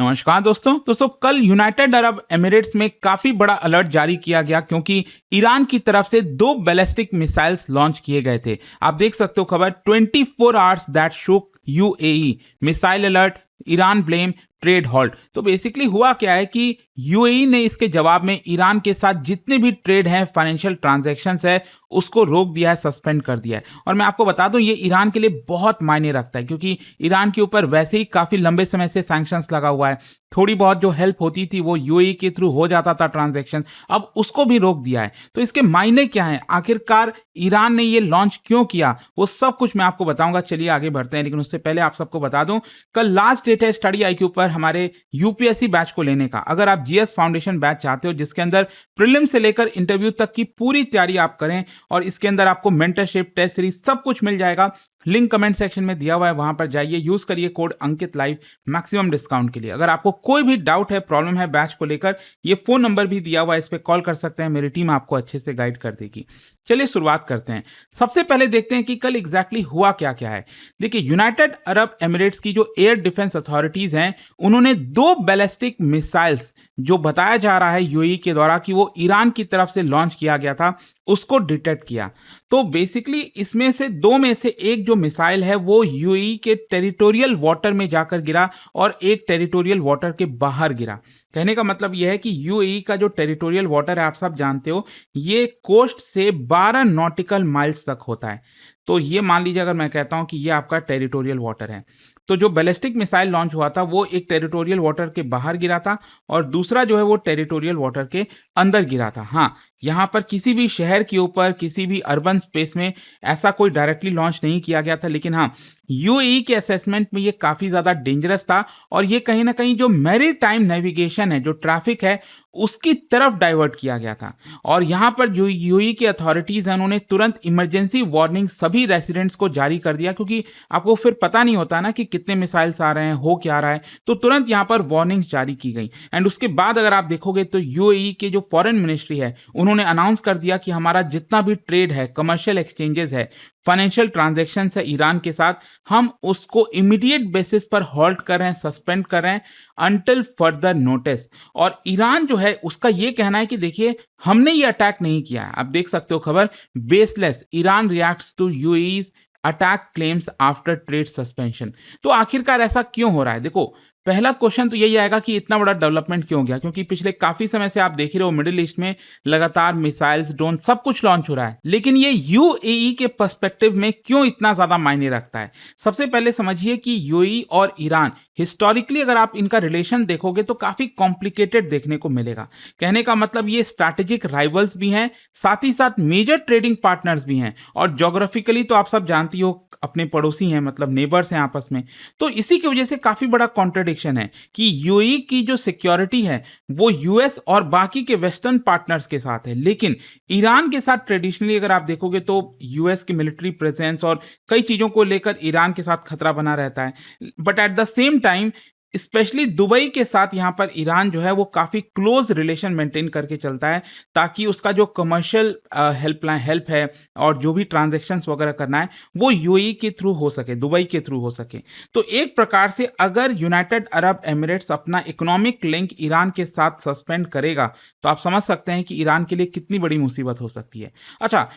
नमस्कार दोस्तों कल यूनाइटेड अरब एमिरेट्स में काफी बड़ा अलर्ट जारी किया गया क्योंकि ईरान की तरफ से दो बैलिस्टिक मिसाइल्स लॉन्च किए गए थे। आप देख सकते हो खबर 24 आवर्स दैट शोक UAE missile alert, Iran blame, trade halt. तो बेसिकली हुआ क्या है कि यूएई ने इसके जवाब में ईरान के साथ जितने भी ट्रेड हैं, फाइनेंशियल ट्रांजैक्शंस है, उसको रोक दिया है, सस्पेंड कर दिया है। और मैं आपको बता दूं ये ईरान के लिए बहुत मायने रखता है क्योंकि ईरान के ऊपर वैसे ही काफी लंबे समय से सैंक्शंस लगा हुआ है। थोड़ी बहुत जो हेल्प होती थी वो यूएई के थ्रू हो जाता था ट्रांजैक्शन, अब उसको भी रोक दिया है। तो इसके मायने क्या हैं, आखिरकार ईरान ने ये लॉन्च क्यों किया, वो सब कुछ मैं आपको बताऊंगा। चलिए आगे बढ़ते हैं, लेकिन उससे पहले आप सबको बता दूं कल लास्ट डेट है स्टडी आई के ऊपर हमारे यूपीएससी बैच को लेने का। अगर आप जीएस फाउंडेशन बैच चाहते हो जिसके अंदर प्रीलिम से लेकर इंटरव्यू तक की पूरी तैयारी आप करें और इसके अंदर आपको मेंटरशिप, टेस्ट सीरीज सब कुछ मिल जाएगा, लिंक कमेंट सेक्शन में दिया हुआ है, वहां पर जाइए, यूज करिए कोड अंकित लाइव मैक्सिमम डिस्काउंट के लिए। अगर आपको कोई भी डाउट है, प्रॉब्लम है बैच को लेकर, ये फोन नंबर भी दिया हुआ है, इस पे कॉल कर सकते हैं, मेरी टीम आपको अच्छे से गाइड कर देगी। चलिए शुरुआत करते हैं। सबसे पहले देखते हैं कि कल एग्जैक्टली हुआ क्या क्या है। देखिए, यूनाइटेड अरब एमिरेट्स की जो एयर डिफेंस अथॉरिटीज हैं, उन्होंने दो बैलिस्टिक मिसाइल्स जो बताया जा रहा है यूएई के द्वारा कि वो ईरान की तरफ से लॉन्च किया गया था, उसको डिटेक्ट किया। तो बेसिकली इसमें से दो में से एक जो मिसाइल है वो यूएई के टेरिटोरियल वाटर में जाकर गिरा और एक टेरिटोरियल वाटर के बाहर गिरा। कहने का मतलब यह है कि यूएई का जो टेरिटोरियल वाटर है, आप सब जानते हो, ये कोस्ट से 12 नॉटिकल माइल्स तक होता है। तो ये मान लीजिए अगर मैं कहता हूं कि ये आपका टेरिटोरियल वाटर है, तो जो बैलिस्टिक मिसाइल लॉन्च हुआ था वो एक टेरिटोरियल वाटर के बाहर गिरा था और दूसरा जो है वो टेरिटोरियल वाटर के अंदर गिरा था। हाँ, यहाँ पर किसी भी शहर के ऊपर, किसी भी अर्बन स्पेस में ऐसा कोई डायरेक्टली लॉन्च नहीं किया गया था, लेकिन हाँ, यूएई के असेसमेंट में ये काफी ज्यादा डेंजरस था और ये कहीं ना कहीं जो मैरी टाइम नेविगेशन है, जो ट्रैफिक है, उसकी तरफ डाइवर्ट किया गया था। और यहाँ पर जो यूएई के अथॉरिटीज हैं, उन्होंने तुरंत इमरजेंसी वार्निंग सभी रेसिडेंट्स को जारी कर दिया क्योंकि आपको फिर पता नहीं होता ना कि कितने मिसाइल्स आ रहे हैं, हो क्या रहा है। तो तुरंत यहाँ पर वार्निंग्स जारी की गई। एंड उसके बाद अगर आप देखोगे तो यूएई के जो फॉरेन मिनिस्ट्री है, उन्होंने अनाउंस कर दिया कि हमारा जितना भी ट्रेड है, कमर्शियल एक्सचेंजेस है, फाइनेंशियल ट्रांजैक्शन है ईरान के साथ, हम उसको इमीडिएट बेसिस पर हॉल्ट कर रहे हैं, सस्पेंड कर रहे हैं अंटिल फर्दर नोटिस। और ईरान जो है उसका ये कहना है कि देखिए, हमने ये अटैक नहीं किया है। आप देख सकते हो खबर, baseless, Iran reacts to UAE's attack claims after trade suspension. तो आखिरकार ऐसा क्यों हो रहा है? देखो, पहला क्वेश्चन तो यही आएगा कि इतना बड़ा डेवलपमेंट क्यों गया, क्योंकि पिछले काफी समय से आप देख ही रहे हो मिडिल ईस्ट में लगातार मिसाइल्स, ड्रोन, सब कुछ लॉन्च हो रहा है। लेकिन ये यूएई के पर्सपेक्टिव में क्यों इतना ज्यादा मायने रखता है? सबसे पहले समझिए कि यूएई और ईरान हिस्टोरिकली अगर आप इनका रिलेशन देखोगे तो काफी कॉम्प्लिकेटेड देखने को मिलेगा। कहने का मतलब ये स्ट्रैटेजिक राइवल्स भी हैं, साथ ही साथ मेजर ट्रेडिंग पार्टनर्स भी हैं, और ज्योग्राफिकली तो आप सब जानती हो अपने पड़ोसी हैं, मतलब नेबर्स हैं आपस में। तो इसी की वजह से काफी बड़ा कॉन्ट्रडिक्शन है कि यूएई की जो सिक्योरिटी है वो यूएस और बाकी के वेस्टर्न पार्टनर्स के साथ है, लेकिन ईरान के साथ ट्रेडिशनली अगर आप देखोगे तो यूएस की मिलिट्री प्रेजेंस और कई चीजों को लेकर ईरान के साथ खतरा बना रहता है। But at the same time specially Dubai के साथ यहाँ पर ईरान जो है वो काफी क्लोज रिलेशन मेंटेन करके चलता है, ताकि उसका जो कमर्शियल हेल्प है और जो भी ट्रांजैक्शंस वगैरह करना है वो यूएई के थ्रू हो सके, दुबई के थ्रू हो सके। तो एक प्रकार से अगर यूनाइटेड अरब एमिरेट्स अपना इकोनॉमिक लिंक ईरान के साथ सस्पेंड करेगा तो आप समझ सकते हैं कि ईरान के लिए कितनी बड़ी मुसीबत हो सकती है। अच्छा,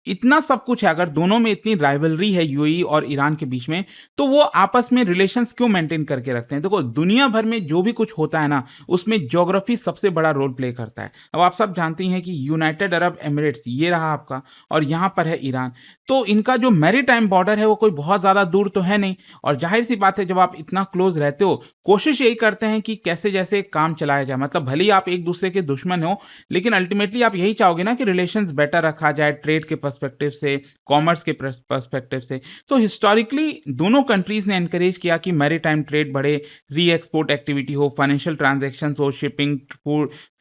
इतना सब कुछ है, अगर दोनों में इतनी राइवलरी है यूएई और ईरान के बीच में, तो वो आपस में रिलेशंस क्यों मेंटेन करके रखते हैं? देखो, दुनिया भर में जो भी कुछ होता है ना, उसमें ज्योग्राफी सबसे बड़ा रोल प्ले करता है। अब आप सब जानती हैं कि यूनाइटेड अरब एमिरेट्स ये रहा आपका, और यहाँ पर है ईरान। तो इनका जो मैरीटाइम बॉर्डर है वो कोई बहुत ज्यादा दूर तो है नहीं, और जाहिर सी बात है जब आप इतना क्लोज रहते हो, कोशिश यही करते हैं कि कैसे जैसे काम चलाया जाए। मतलब भले ही आप एक दूसरे के दुश्मन हो, लेकिन अल्टीमेटली आप यही चाहोगे ना कि रिलेशंस बेटर रखा जाए, ट्रेड के पर्सपेक्टिव से, कॉमर्स के पर्सपेक्टिव से। तो हिस्टोरिकली दोनों कंट्रीज ने एनकरेज किया कि मैरीटाइम ट्रेड बढ़े, री एक्सपोर्ट एक्टिविटी हो, फाइनेंशियल ट्रांजैक्शन हो, शिपिंग,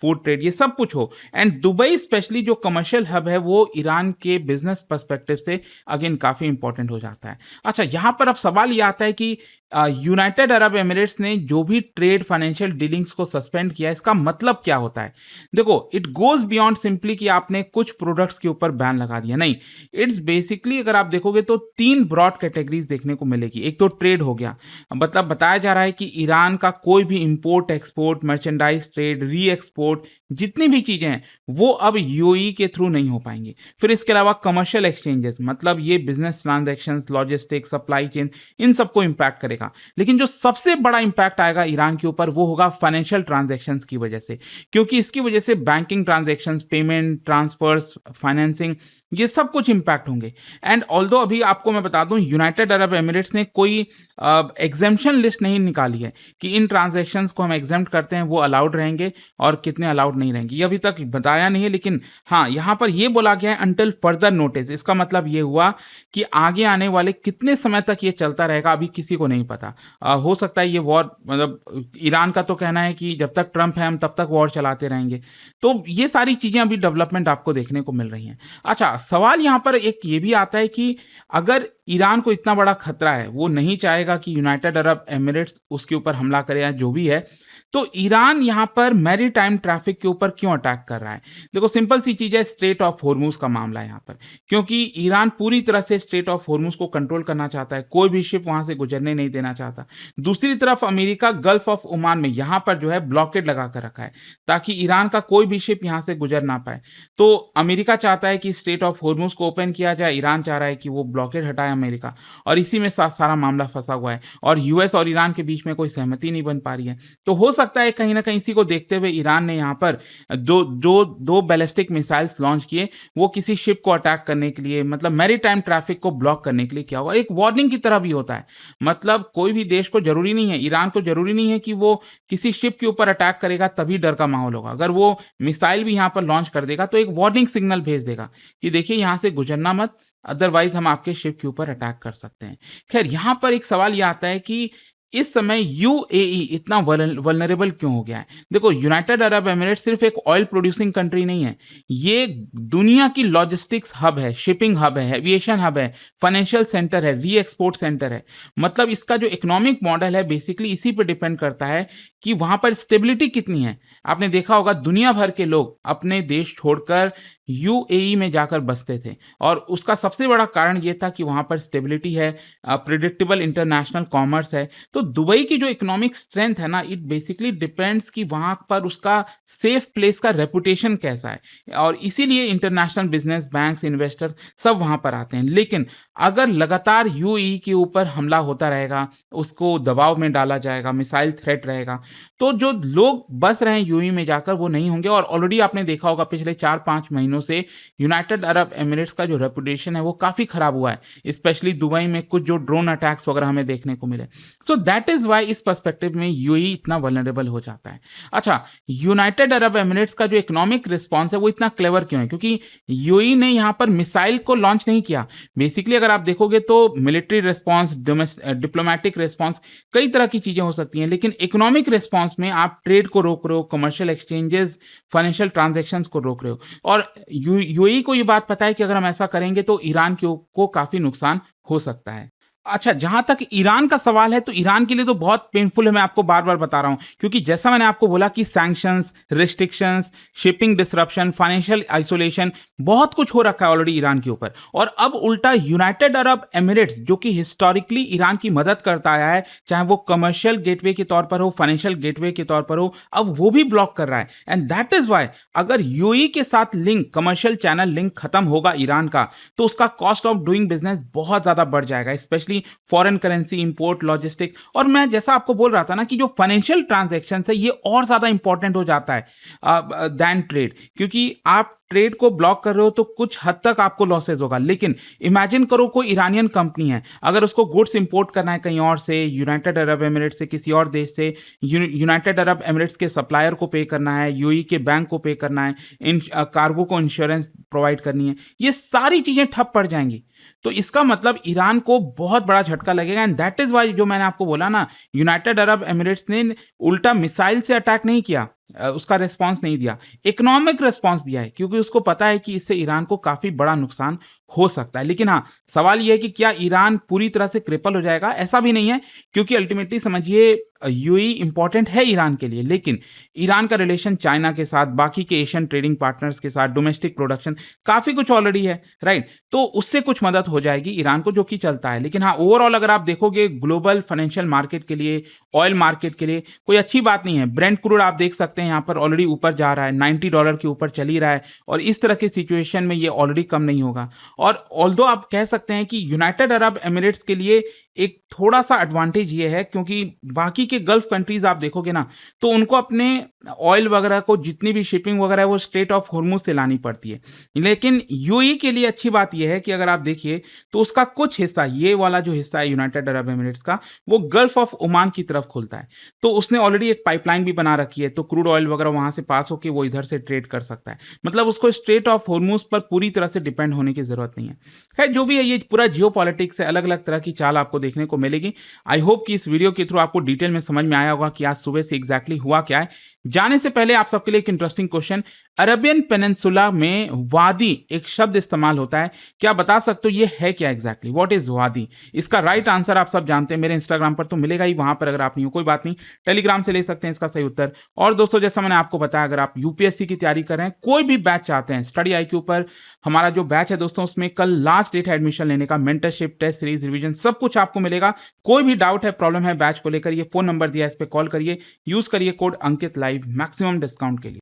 फूड ट्रेड, ये सब कुछ हो। एंड दुबई स्पेशली जो कमर्शियल हब है वो ईरान के बिजनेस पर्सपेक्टिव से अगेन काफी इंपॉर्टेंट हो जाता है। अच्छा, यहां पर अब सवाल ये आता है कि यूनाइटेड अरब एमिरेट्स ने जो भी ट्रेड फाइनेंशियल डीलिंग्स को सस्पेंड किया, इसका मतलब क्या होता है? देखो, इट गोज बियॉन्ड सिंपली कि आपने कुछ प्रोडक्ट्स के ऊपर बैन लगा दिया, नहीं। इट्स बेसिकली अगर आप देखोगे तो तीन ब्रॉड कैटेगरीज देखने को मिलेगी। एक तो ट्रेड हो गया, मतलब बताया जा रहा है कि ईरान का कोई भी इंपोर्ट एक्सपोर्ट, मर्चेंडाइज ट्रेड, री एक्सपोर्ट, जितनी भी चीजें हैं वो अब यूएई के थ्रू नहीं हो पाएंगी। फिर इसके अलावा कमर्शियल एक्सचेंजेस, मतलब ये business transactions, logistics, supply chain, इन सबको इंपैक्ट करेगा। लेकिन जो सबसे बड़ा इंपैक्ट आएगा ईरान के ऊपर वो होगा फाइनेंशियल ट्रांजैक्शंस की वजह से, क्योंकि इसकी वजह से banking transactions, payment, transfers, financing, ये सब कुछ इंपैक्ट होंगे। एंड ऑल्दो अभी आपको मैं बता दूं, यूनाइटेड अरब एमिरेट्स ने कोई एग्जेम्पशन लिस्ट नहीं निकाली है कि इन ट्रांजैक्शंस को हम एग्जेम्प्ट करते हैं, वो अलाउड रहेंगे और कितने अलाउड नहीं रहेंगे, ये अभी तक बताया नहीं है। लेकिन हाँ, यहाँ पर ये बोला गया है अंटिल फर्दर नोटिस। इसका मतलब ये हुआ कि आगे आने वाले कितने समय तक ये चलता रहेगा अभी किसी को नहीं पता। हो सकता है ये वॉर, मतलब ईरान का तो कहना है कि जब तक ट्रंप है हम तब तक वॉर चलाते रहेंगे। तो ये सारी चीजें अभी डेवलपमेंट आपको देखने को मिल रही हैं। अच्छा, सवाल यहाँ पर एक ये भी आता है कि अगर ईरान को इतना बड़ा खतरा है, वो नहीं चाहेगा कि यूनाइटेड अरब एमिरेट्स उसके ऊपर हमला करे या जो भी है, तो ईरान यहाँ पर मैरीटाइम ट्रैफिक के ऊपर क्यों अटैक कर रहा है? देखो, सिंपल सी चीज है, स्ट्रेट ऑफ हॉर्मुज का मामला है यहाँ पर। क्योंकि ईरान पूरी तरह से स्ट्रेट ऑफ हॉर्मुज को कंट्रोल करना चाहता है, कोई भी शिप वहां से गुजरने नहीं देना चाहता। दूसरी तरफ अमेरिका गल्फ ऑफ ओमान में यहाँ पर जो है ब्लॉकेड लगा कर रखा है, ताकि ईरान का कोई भी शिप यहाँ से गुजर ना पाए। तो अमेरिका चाहता है कि स्ट्रेट ऑफ हॉर्मुज को ओपन किया जाए, ईरान चाह रहा है कि वो ब्लॉकेड हटाए अमेरिका, और इसी में सारा मामला फंसा हुआ है और यूएस और ईरान के बीच में कोई सहमति नहीं बन पा रही है। तो हो सकता है कहीं ना कहीं इसी को देखते हुए ईरान ने यहाँ पर दो बैलिस्टिक मिसाइल्स लॉन्च किए, वो किसी शिप को अटैक करने के लिए, मतलब मैरीटाइम ट्रैफिक को ब्लॉक करने के लिए किया हुआ। एक वार्निंग की तरह भी होता है। मतलब कोई भी देश को जरूरी नहीं है, ईरान को जरूरी नहीं है कि वो किसी शिप के ऊपर अटैक करेगा तभी डर का माहौल होगा। अगर वो मिसाइल भी यहाँ पर लॉन्च कर देगा तो एक वार्निंग सिग्नल भेज देगा कि देखिए यहाँ से गुजरना मत, अदरवाइज हम आपके शिप के ऊपर अटैक कर सकते हैं। खैर, यहां पर एक सवाल यह आता है कि इस समय यूएई इतना वल्नरेबल क्यों हो गया है? देखो, यूनाइटेड अरब एमिरेट्स सिर्फ एक ऑयल प्रोड्यूसिंग कंट्री नहीं है, ये दुनिया की लॉजिस्टिक्स हब है, शिपिंग हब है, एविएशन हब है, फाइनेंशियल सेंटर है, री एक्सपोर्ट सेंटर है। मतलब इसका जो इकोनॉमिक मॉडल है बेसिकली इसी पे डिपेंड करता है कि वहां पर स्टेबिलिटी कितनी है। आपने देखा होगा दुनिया भर के लोग अपने देश छोड़कर यूएई में जाकर बसते थे, और उसका सबसे बड़ा कारण यह था कि वहां पर स्टेबिलिटी है, प्रिडिक्टेबल इंटरनेशनल कॉमर्स है। तो दुबई की जो इकोनॉमिक स्ट्रेंथ है ना, इट बेसिकली डिपेंड्स कि वहां पर उसका सेफ प्लेस का रेपुटेशन कैसा है, और इसीलिए इंटरनेशनल बिजनेस, बैंक्स, इन्वेस्टर सब वहां पर आते हैं। लेकिन अगर लगातार यूएई के ऊपर हमला होता रहेगा, उसको दबाव में डाला जाएगा, मिसाइल थ्रेट रहेगा, तो जो लोग बस रहे हैं यूएई में जाकर वो नहीं होंगे। और ऑलरेडी आपने देखा होगा पिछले 4-5 महीनों से यूनाइटेड अरब एमिरेट्स का जो रेपुटेशन है वो काफी खराब हुआ है, स्पेशली दुबई में कुछ जो ड्रोन अटैक्स वगैरह हमें देखने को मिले। सो दैट इज वाई इस पर्सपेक्टिव में यूएई इतना वल्नरेबल हो जाता है। अच्छा, यूनाइटेड अरब एमिरेट्स का जो इकोनॉमिक रिस्पॉन्स है वो इतना क्लेवर क्यों है? क्योंकि यूएई ने यहाँ पर मिसाइल को लॉन्च नहीं किया। बेसिकली अगर आप देखोगे तो मिलिट्री रिस्पॉन्स, डिप्लोमेटिक रिस्पॉन्स, कई तरह की चीजें हो सकती हैं, लेकिन इकोनॉमिक रिस्पॉन्स में आप ट्रेड को रोक रहे हो, कमर्शियल एक्सचेंजेस, फाइनेंशियल ट्रांजैक्शंस को रोक रहे हो। और यूएई को ये बात पता है कि अगर हम ऐसा करेंगे तो ईरान को काफी नुकसान हो सकता है। अच्छा, जहां तक ईरान का सवाल है तो ईरान के लिए तो बहुत पेनफुल है, मैं आपको बार बार बता रहा हूं, क्योंकि जैसा मैंने आपको बोला कि sanctions, restrictions, shipping disruption, financial isolation, बहुत कुछ हो रखा है ऑलरेडी ईरान के ऊपर। और अब उल्टा यूनाइटेड अरब एमिरेट्स, जो कि हिस्टोरिकली ईरान की मदद करता आया है, चाहे वो कमर्शियल गेटवे के तौर पर हो, फाइनेंशियल गेटवे के तौर पर हो, अब वो भी ब्लॉक कर रहा है। एंड दैट इज वाई अगर यूएई के साथ लिंक, कमर्शियल चैनल लिंक खत्म होगा ईरान का, तो उसका कॉस्ट ऑफ डूइंग बिजनेस बहुत ज्यादा बढ़ जाएगा, specially foreign currency, import, logistics. और मैं जैसा आपको बोल रहा था ना कि जो फाइनेंशियल ट्रांजैक्शन है ये और ज्यादा इंपॉर्टेंट हो जाता है दैन ट्रेड, क्योंकि आप ट्रेड को ब्लॉक कर रहे हो तो कुछ हद तक आपको लॉसेज होगा। लेकिन इमेजिन करो कोई ईरानियन कंपनी है, अगर उसको गुड्स इंपोर्ट करना है कहीं और से, यूनाइटेड अरब एमिरेट्स से, किसी और देश से, यूनाइटेड अरब एमिरेट्स के सप्लायर को पे करना है, यूएई के बैंक को पे करना है, इन कार्गो को इंश्योरेंस प्रोवाइड करनी है, ये सारी चीजें ठप पड़ जाएंगी। तो इसका मतलब ईरान को बहुत बड़ा झटका लगेगा। एंड दैट इज वाई जो मैंने आपको बोला ना, यूनाइटेड अरब एमिरेट्स ने उल्टा मिसाइल से अटैक नहीं किया, उसका रिस्पॉन्स नहीं दिया, इकोनॉमिक रिस्पॉन्स दिया है क्योंकि उसको पता है कि इससे ईरान को काफ़ी बड़ा नुकसान हो सकता है। लेकिन हाँ, सवाल ये है कि क्या ईरान पूरी तरह से क्रिपल हो जाएगा? ऐसा भी नहीं है क्योंकि अल्टीमेटली समझिए यूएई इम्पोर्टेंट है ईरान के लिए, लेकिन ईरान का रिलेशन चाइना के साथ, बाकी के एशियन ट्रेडिंग पार्टनर्स के साथ, डोमेस्टिक प्रोडक्शन काफ़ी कुछ ऑलरेडी है, राइट? तो उससे कुछ मदद हो जाएगी ईरान को जो कि चलता है। लेकिन हाँ, ओवरऑल अगर आप देखोगे ग्लोबल फाइनेंशियल मार्केट के लिए, ऑयल मार्केट के लिए कोई अच्छी बात नहीं है। ब्रेंट क्रूड आप देख सकते हैं यहाँ पर ऑलरेडी ऊपर जा रहा है, $90 के ऊपर चल ही रहा है और इस तरह की सिचुएशन में ये ऑलरेडी कम नहीं होगा। और ऑल्दो आप कह सकते हैं कि यूनाइटेड अरब एमिरेट्स के लिए एक थोड़ा-सा एडवांटेज ये है क्योंकि बाकी के गल्फ कंट्रीज़ आप देखोगे ना, तो उनको अपने ऑयल वगैरह को जितनी भी शिपिंग वगैरह है वो स्ट्रेट ऑफ हॉर्मुज़ से लानी पड़ती है। लेकिन यूएई के लिए अच्छी बात ये है कि अगर आप देखिए तो उसका कुछ हिस्सा, ये वाला जो हिस्सा है यूनाइटेड अरब एमिरेट्स का, वो गल्फ ऑफ ओमान की तरफ खुलता है। तो उसने ऑलरेडी एक पाइपलाइन भी बना रखी है, तो क्रूड ऑयल वगैरह वहाँ से पास होके वो इधर से ट्रेड कर सकता है। मतलब उसको स्ट्रेट ऑफ हॉर्मुज़ पर पूरी तरह से डिपेंड होने की ज़रूरत नहीं है। खैर जो भी है, ये पूरा जियोपॉलिटिक्स है, अलग-अलग तरह की चाल आपको देखने को मिलेगी। आई होप कि इस वीडियो के थ्रू आपको डिटेल में समझ में आया होगा कि आज सुबह से एग्जैक्टली हुआ क्या है। जाने से पहले आप सबके लिए एक इंटरेस्टिंग क्वेश्चन, अरेबियन पेनिनसुला में वादी एक शब्द इस्तेमाल होता है, क्या बता सकते हो ये है क्या एग्जैक्टली? व्हाट इज वादी? इसका राइट आंसर आप सब जानते हैं, मेरे इंस्टाग्राम पर तो मिलेगा ही, वहां पर अगर आप नहीं हो कोई बात नहीं, टेलीग्राम से ले सकते हैं इसका सही उत्तर। और दोस्तों जैसा मैंने आपको बताया, अगर आप यूपीएससी की तैयारी कर रहे हैं, कोई भी बैच चाहते हैं, स्टडी आईक्यू पर हमारा जो बैच है दोस्तों, उसमें कल लास्ट डेट है एडमिशन लेने का। मेंटरशिप, टेस्ट सीरीज, रिवीजन सब कुछ आपको मिलेगा। कोई भी डाउट है, प्रॉब्लम है बैच को लेकर, ये फोन नंबर दिया है, इस पर कॉल करिए, यूज करिए कोड अंकित लाइव मैक्सिमम डिस्काउंट के लिए।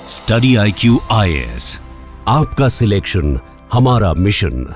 स्टडी IQ IAS, आपका सिलेक्शन हमारा मिशन।